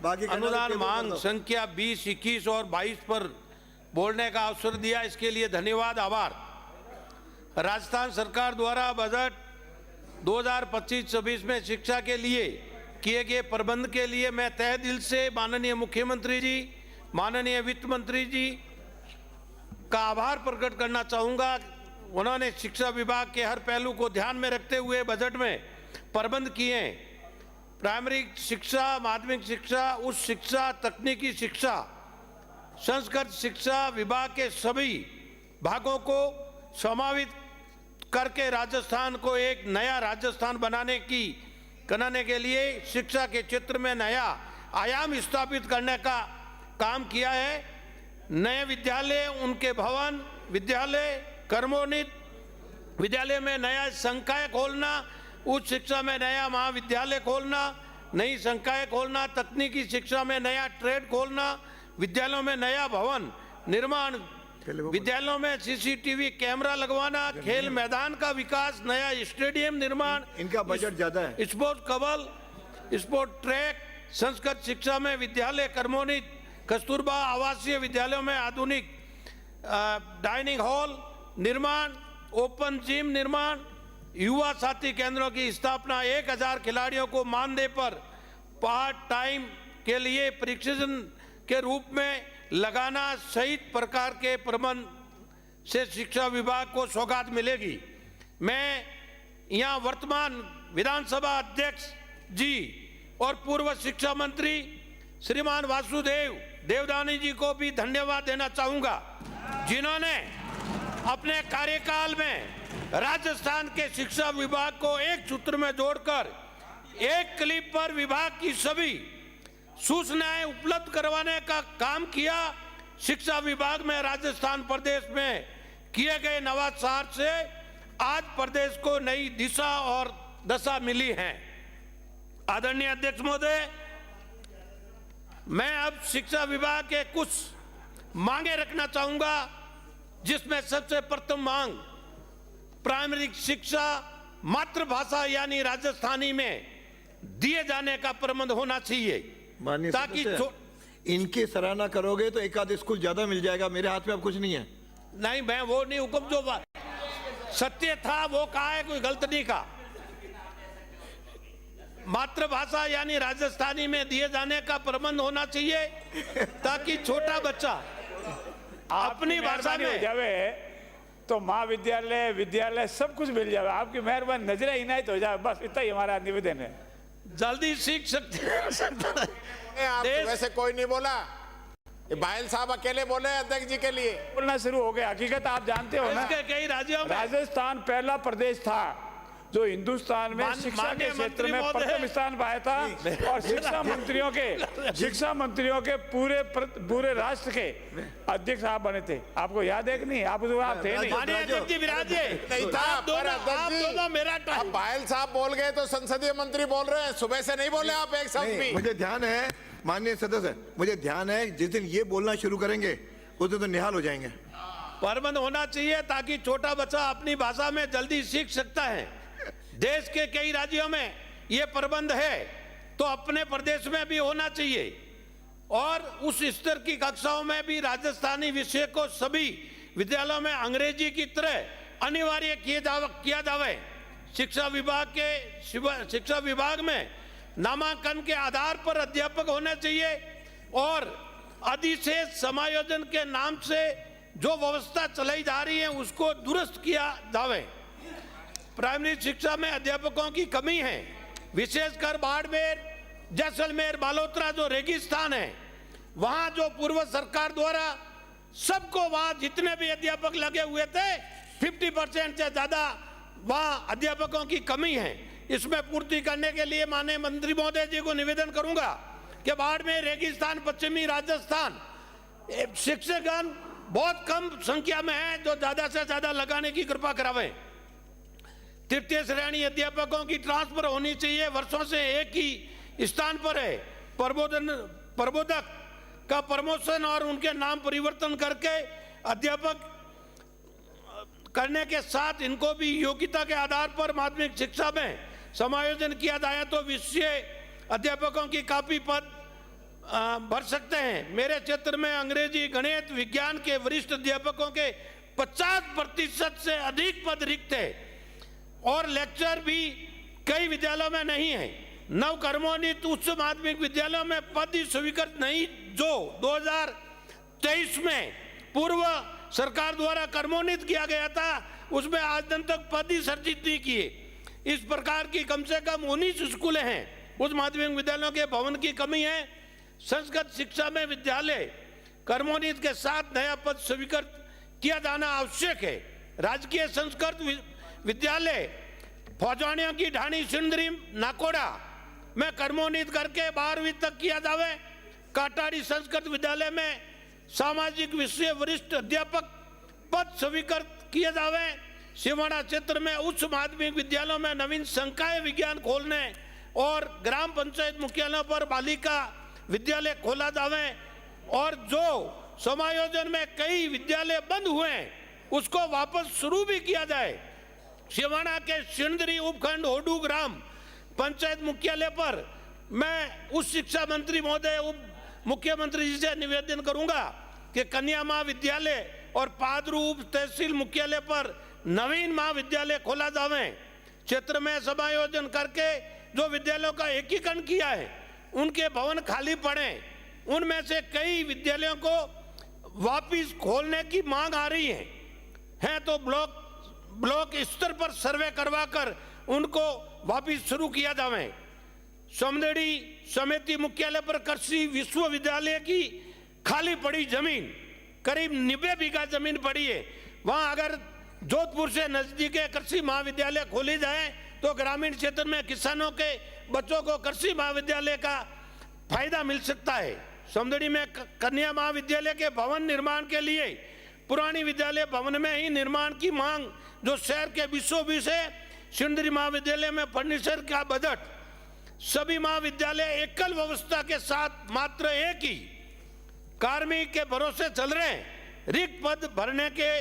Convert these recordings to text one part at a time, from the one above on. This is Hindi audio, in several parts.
अनुदान मांग संख्या 20, 21 और 22 पर बोलने का अवसर दिया, इसके लिए धन्यवाद, आभार। राजस्थान सरकार द्वारा बजट 2025-26 में शिक्षा के लिए किए गए प्रबंध के लिए मैं तहे दिल से माननीय मुख्यमंत्री जी, माननीय वित्त मंत्री जी का आभार प्रकट करना चाहूँगा। उन्होंने शिक्षा विभाग के हर पहलू को ध्यान में रखते हुए बजट में प्रबंध किए। प्राइमरी शिक्षा, माध्यमिक शिक्षा, उच्च शिक्षा, तकनीकी शिक्षा, संस्कृत शिक्षा विभाग के सभी भागों को समावित करके राजस्थान को एक नया राजस्थान बनाने के लिए शिक्षा के क्षेत्र में नया आयाम स्थापित करने का काम किया है। नए विद्यालय, उनके भवन, विद्यालय, कर्मोन्नत विद्यालय में नया संकाय खोलना, उच्च शिक्षा में नया महाविद्यालय खोलना, नई संकाय खोलना, तकनीकी शिक्षा में नया ट्रेड खोलना, विद्यालयों में नया भवन निर्माण, विद्यालयों में सीसीटीवी कैमरा लगवाना, खेल मैदान का विकास, नया स्टेडियम निर्माण, इनका बजट ज्यादा है, स्पोर्ट्स कबल, स्पोर्ट ट्रैक, संस्कृत शिक्षा में विद्यालय, कर्मोन्नत कस्तूरबा आवासीय विद्यालयों में आधुनिक डाइनिंग हॉल निर्माण, ओपन जिम निर्माण, युवा साथी केंद्रों की स्थापना, 1000 खिलाड़ियों को मानदेय पर पार्ट टाइम के लिए प्रशिक्षण के रूप में लगाना सहित प्रकार के प्रबंध से शिक्षा विभाग को सौगात मिलेगी। मैं यहाँ वर्तमान विधानसभा अध्यक्ष जी और पूर्व शिक्षा मंत्री श्रीमान वासुदेव देवदानी जी को भी धन्यवाद देना चाहूँगा, जिन्होंने अपने कार्यकाल में राजस्थान के शिक्षा विभाग को एक सूत्र में जोड़कर एक क्लिप पर विभाग की सभी सूचनाएं उपलब्ध करवाने का काम किया। शिक्षा विभाग में राजस्थान प्रदेश में किए गए नवाचार से आज प्रदेश को नई दिशा और दशा मिली है। आदरणीय अध्यक्ष महोदय, मैं अब शिक्षा विभाग के कुछ मांगे रखना चाहूंगा, जिसमें सबसे प्रथम मांग प्राइमरी शिक्षा मातृभाषा यानी राजस्थानी में दिए जाने का प्रबंध होना चाहिए, ताकि इनकी सराहना करोगे तो एक आध स्कूल ज्यादा मिल जाएगा। मेरे हाथ में अब कुछ नहीं है। नहीं, मैं वो नहीं, हुक्म जो सत्य था वो कहा है, कोई गलत नहीं कहा। मातृभाषा यानी राजस्थानी में दिए जाने का प्रबंध होना चाहिए, ताकि छोटा बच्चा अपनी भाषा में हो जावे तो महाविद्यालय, विद्यालय सब कुछ मिल जाए। आपकी मेहरबानी, नजर इनायत हो जाए, बस इतना ही हमारा निवेदन है। जल्दी सीख सकते हैं। आप वैसे कोई नहीं बोला, बायल साहब अकेले बोले अध्यक्ष जी के लिए बोलना शुरू हो गया। हकीकत आप जानते हो ना, कई राज्यों में राजस्थान पहला प्रदेश था जो हिंदुस्तान में शिक्षा के क्षेत्र में प्रथम स्थान पाया था, और शिक्षा मंत्रियों के पूरे राष्ट्र के अध्यक्ष आप बने थे। आपको याद है कि नहीं? आप थे नहीं, नहीं था। अब बायल साहब बोल गए तो संसदीय मंत्री बोल रहे हैं, सुबह से नहीं बोले आप एक शब्द भी। मुझे ध्यान है माननीय सदस्य, मुझे ध्यान है जिस दिन ये बोलना शुरू करेंगे उस दिन तो निहाल हो जाएंगे। प्रबंध होना चाहिए ताकि छोटा बच्चा अपनी भाषा में जल्दी सीख सकता है। देश के कई राज्यों में ये प्रबंध है, तो अपने प्रदेश में भी होना चाहिए, और उस स्तर की कक्षाओं में भी राजस्थानी विषय को सभी विद्यालयों में अंग्रेजी की तरह अनिवार्य किया जावे। शिक्षा विभाग में नामांकन के आधार पर अध्यापक होने चाहिए, और अधिशेष समायोजन के नाम से जो व्यवस्था चलाई जा रही है उसको दुरुस्त किया जावे। प्राइमरी शिक्षा में अध्यापकों की कमी है, विशेषकर बाड़मेर, जैसलमेर, बालोतरा जो रेगिस्तान है, वहां जो पूर्व सरकार द्वारा सबको वहां जितने भी अध्यापक लगे हुए थे 50% से ज्यादा वहां अध्यापकों की कमी है। इसमें पूर्ति करने के लिए माननीय मंत्री महोदय जी को निवेदन करूंगा कि बाड़मेर, रेगिस्तान, पश्चिमी राजस्थान शिक्षकगण बहुत कम संख्या में है, जो ज्यादा से ज्यादा लगाने की कृपा करावें। तृतीय श्रेणी अध्यापकों की ट्रांसफर होनी चाहिए, वर्षों से एक ही स्थान पर है। प्रबोधक का प्रमोशन और उनके नाम परिवर्तन करके अध्यापक करने के साथ इनको भी योग्यता के आधार पर माध्यमिक शिक्षा में समायोजन किया जाए तो विषय अध्यापकों की काफी पद भर सकते हैं। मेरे क्षेत्र में अंग्रेजी, गणित, विज्ञान के वरिष्ठ अध्यापकों के 50% से अधिक पद रिक्त है और लेक्चर भी कई विद्यालयों में नहीं है। नवकर्मोन्नत उच्च माध्यमिक विद्यालयों में पद ही स्वीकृत नहीं, जो 2023 में पूर्व सरकार द्वारा कर्मोन्नत किया गया था, उसमें आज दिन तक पद ही सर्जित नहीं किए। इस प्रकार की कम से कम 19 स्कूलें हैं। उच्च माध्यमिक विद्यालयों के भवन की कमी है। संस्कृत शिक्षा में विद्यालय कर्मोन्नत के साथ नया पद स्वीकृत किया जाना आवश्यक है। राजकीय संस्कृत विद्यालय फौजानियों की ढाणी सिंदरी नाकोड़ा में कर्मोन्नत करके 12वीं तक किया जावे। काटाड़ी संस्कृत विद्यालय में सामाजिक विषय वरिष्ठ अध्यापक पद स्वीकृत किए जावे। सिवाना क्षेत्र में उच्च माध्यमिक विद्यालयों में नवीन संकाय विज्ञान खोलने और ग्राम पंचायत मुख्यालयों पर बालिका विद्यालय खोला जावे और जो समायोजन में कई विद्यालय बंद हुए हैं उसको वापस शुरू भी किया जाए। सिवाना के सिंदरी उपखंड होडू ग्राम पंचायत मुख्यालय पर मैं उच्च शिक्षा मंत्री महोदय, उप मुख्यमंत्री जी से निवेदन करूंगा कि कन्या महाविद्यालय और पादरू उप तहसील मुख्यालय पर नवीन महाविद्यालय खोला जावे। क्षेत्र में समायोजन करके जो विद्यालयों का एकीकरण किया है उनके भवन खाली पड़े। उनमें से कई विद्यालयों को वापिस खोलने की मांग आ रही है तो ब्लॉक स्तर पर सर्वे करवाकर उनको वापिस शुरू किया जावे। समदेड़ी समिति मुख्यालय पर कृषि विश्वविद्यालय की खाली पड़ी जमीन करीब 90 बीघा जमीन पड़ी है। वहां अगर जोधपुर से नजदीक कृषि महाविद्यालय खोली जाए तो ग्रामीण क्षेत्र में किसानों के बच्चों को कृषि महाविद्यालय का फायदा मिल सकता है। समदेड़ी में कन्या महाविद्यालय के भवन निर्माण के लिए पुरानी विद्यालय भवन में ही निर्माण की मांग जो शहर के बीचों बीच है। सिंदरी महाविद्यालय में फर्नीचर का बजट सभी महाविद्यालय एकल व्यवस्था के साथ मात्र एक ही कार्मिक के भरोसे चल रहे हैं। रिक्त पद भरने के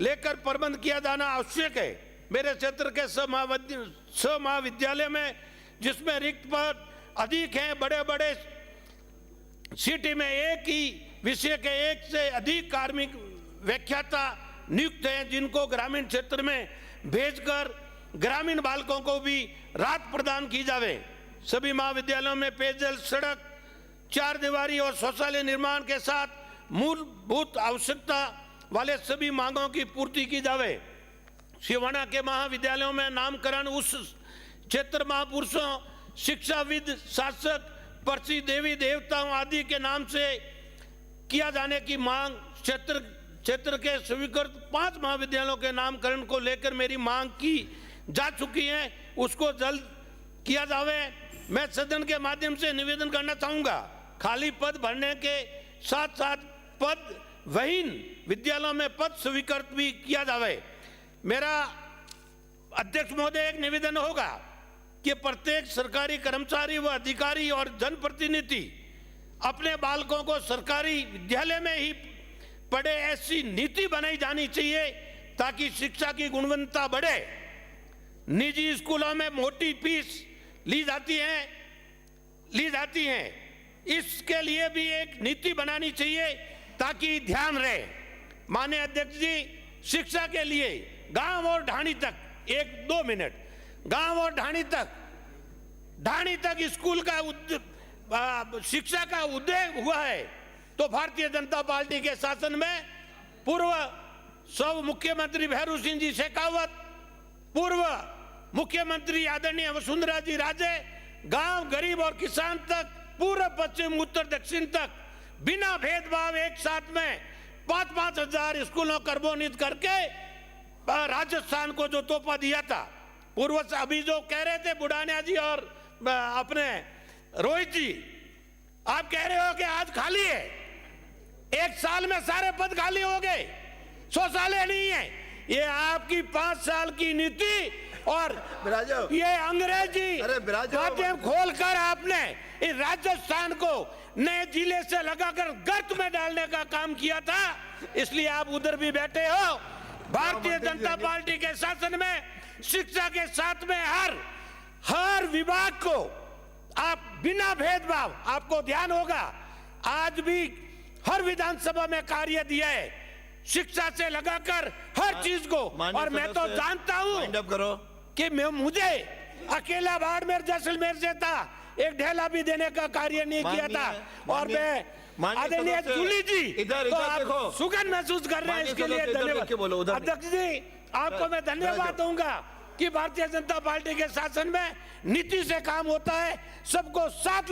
लेकर प्रबंध किया जाना आवश्यक है। मेरे क्षेत्र के 6 महाविद्यालय में जिसमें रिक्त पद अधिक हैं, बड़े बड़े सिटी में एक ही विषय के एक से अधिक कार्मिक व्याख्याता नियुक्त हैं, जिनको ग्रामीण क्षेत्र में भेजकर ग्रामीण बालकों को भी राहत प्रदान की जावे। सभी महाविद्यालयों में पेयजल, सड़क, 4 दीवारी और शौचालय निर्माण के साथ मूलभूत आवश्यकता वाले सभी मांगों की पूर्ति की जावे। सिवाना के महाविद्यालयों में नामकरण उस क्षेत्र महापुरुषों, शिक्षाविद, शासक, पर्ची देवी देवताओं आदि के नाम से किया जाने की मांग। क्षेत्र के स्वीकृत 5 महाविद्यालयों के नामकरण को लेकर मेरी मांग की जा चुकी है, उसको जल्द किया जावे। मैं सदन के माध्यम से निवेदन करना चाहूंगा, खाली पद भरने के साथ साथ पद वहीन विद्यालयों में पद स्वीकृत भी किया जावे। मेरा अध्यक्ष महोदय एक निवेदन होगा कि प्रत्येक सरकारी कर्मचारी व अधिकारी और जनप्रतिनिधि अपने बालकों को सरकारी विद्यालय में ही पढ़े, ऐसी नीति बनाई जानी चाहिए ताकि शिक्षा की गुणवत्ता बढ़े। निजी स्कूलों में मोटी फीस ली जाती है, इसके लिए भी एक नीति बनानी चाहिए ताकि ध्यान रहे। माननीय अध्यक्ष जी, शिक्षा के लिए गांव और ढाणी तक 1-2 मिनट, गांव और ढाणी तक स्कूल का शिक्षा का उदय हुआ है तो भारतीय जनता पार्टी के शासन में पूर्व सब मुख्यमंत्री भैरू सिंह जी शेखावत, पूर्व मुख्यमंत्री आदरणीय वसुंधरा जी राजे, गांव, गरीब और किसान तक, पूर्व, पश्चिम, उत्तर, दक्षिण तक बिना भेदभाव एक साथ में 5-5 हजार स्कूलों कर्मोन्नत करके राजस्थान को जो तोहफा दिया था। पूर्व अभी जो कह रहे थे बुढ़ानिया जी और अपने रोहित जी, आप कह रहे हो कि आज खाली है, 1 साल में सारे पद खाली हो गए, शौचालय नहीं है। ये आपकी 5 साल की नीति और ये अंग्रेजी माध्यम खोलकर आपने इस राजस्थान को नए जिले से लगाकर गर्त में डालने का काम किया था, इसलिए आप उधर भी बैठे हो। भारतीय जनता पार्टी के शासन में शिक्षा के साथ में हर विभाग को आप बिना भेदभाव, आपको ध्यान होगा आज भी हर विधानसभा में कार्य दिया है, शिक्षा से लगाकर हर चीज को। माननीय और मैं तो सदस्य, जानता हूं वाइंड अप करो। कि मुझे अकेला बाड़मेर जैसलमेर से था, एक ढेला भी देने का कार्य नहीं किया था। और मैं आदरणीय जूली जी इधर तो आप देखो, सुगन महसूस कर रहे हैं, इसके लिए धन्यवाद। अध्यक्ष जी आपको मैं धन्यवाद दूंगा कि भारतीय जनता पार्टी के शासन में नीति से काम होता है, सबको साथ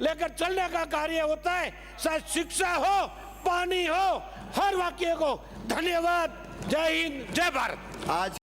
लेकर चलने का कार्य होता है। चाहे शिक्षा हो, पानी हो, हर वाक्य को धन्यवाद। जय हिंद, जय भारत। आज